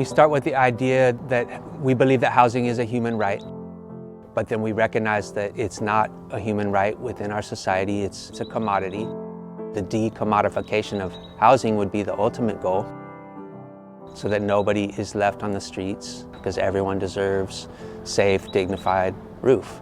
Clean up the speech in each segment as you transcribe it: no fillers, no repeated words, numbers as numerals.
We start with the idea that we believe that housing is a human right, but then we recognize that it's not a human right within our society, it's a commodity. The decommodification of housing would be the ultimate goal, so that nobody is left on the streets, because everyone deserves safe, dignified roof.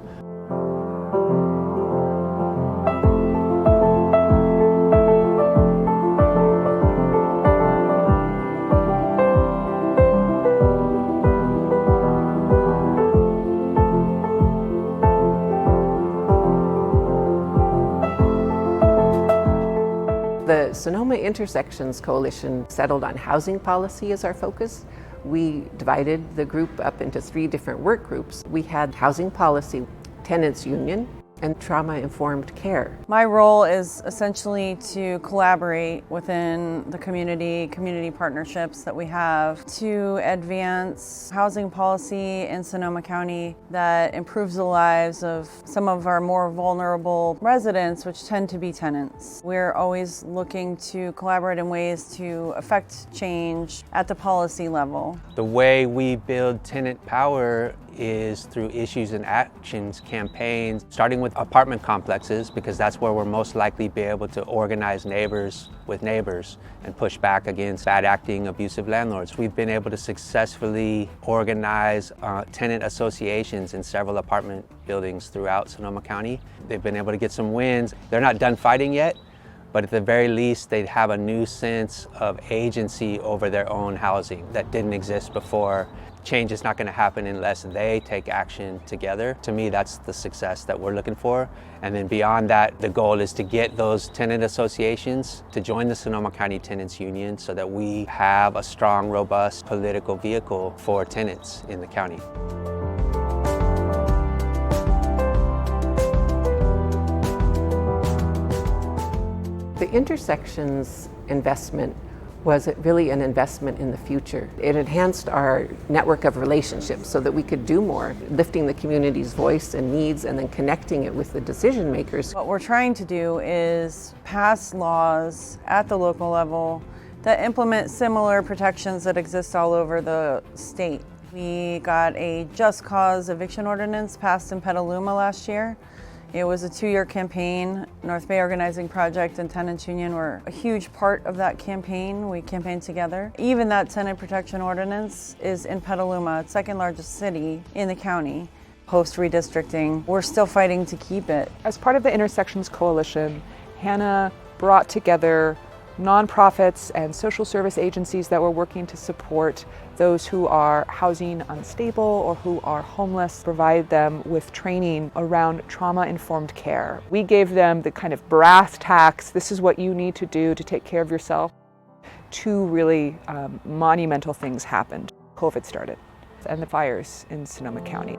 The Sonoma Intersections Coalition settled on housing policy as our focus. We divided the group up into 3 different work groups. We had housing policy, tenants union, and trauma-informed care. My role is essentially to collaborate within the community partnerships that we have to advance housing policy in Sonoma County that improves the lives of some of our more vulnerable residents, which tend to be tenants. We're always looking to collaborate in ways to affect change at the policy level. The way we build tenant power is through issues and actions campaigns, starting with apartment complexes, because that's where we're most likely to be able to organize neighbors with neighbors and push back against bad acting, abusive landlords. We've been able to successfully organize tenant associations in several apartment buildings throughout Sonoma County. They've been able to get some wins. They're not done fighting yet, but at the very least, they have a new sense of agency over their own housing that didn't exist before. Change is not going to happen unless they take action together. To me, that's the success that we're looking for. And then beyond that, the goal is to get those tenant associations to join the Sonoma County Tenants Union so that we have a strong, robust political vehicle for tenants in the county. The Intersections investment was really an investment in the future. It enhanced our network of relationships so that we could do more, lifting the community's voice and needs and then connecting it with the decision makers. What we're trying to do is pass laws at the local level that implement similar protections that exist all over the state. We got a just cause eviction ordinance passed in Petaluma last year. It was a 2-year campaign. North Bay Organizing Project and Tenants Union were a huge part of that campaign. We campaigned together. Even that tenant protection ordinance is in Petaluma, second largest city in the county. Post redistricting, we're still fighting to keep it. As part of the Intersections Coalition, Hannah brought together nonprofits and social service agencies that were working to support those who are housing unstable or who are homeless, provide them with training around trauma-informed care. We gave them the kind of brass tacks, this is what you need to do to take care of yourself. 2 really monumental things happened. COVID started, and the fires in Sonoma County.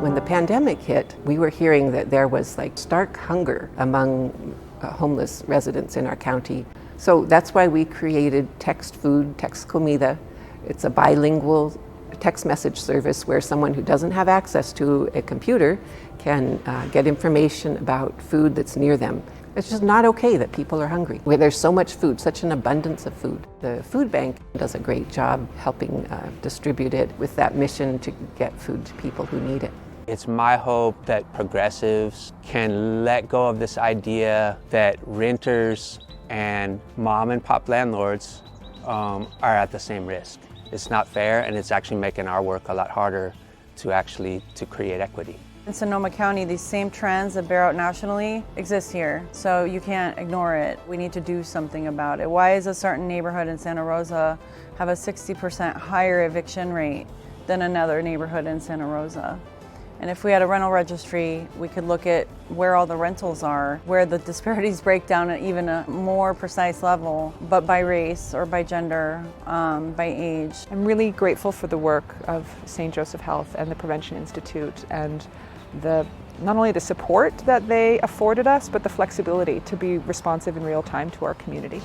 When the pandemic hit, we were hearing that there was stark hunger among homeless residents in our county. So that's why we created Text Food, Text Comida. It's a bilingual text message service where someone who doesn't have access to a computer can get information about food that's near them. It's just not okay that people are hungry, where there's so much food, such an abundance of food. The food bank does a great job helping distribute it with that mission to get food to people who need it. It's my hope that progressives can let go of this idea that renters and mom and pop landlords are at the same risk. It's not fair, and it's actually making our work a lot harder to create equity. In Sonoma County, these same trends that bear out nationally exist here, so you can't ignore it. We need to do something about it. Why does a certain neighborhood in Santa Rosa have a 60% higher eviction rate than another neighborhood in Santa Rosa? And if we had a rental registry, we could look at where all the rentals are, where the disparities break down at even a more precise level, but by race or by gender, by age. I'm really grateful for the work of St. Joseph Health and the Prevention Institute and not only the support that they afforded us, but the flexibility to be responsive in real time to our community.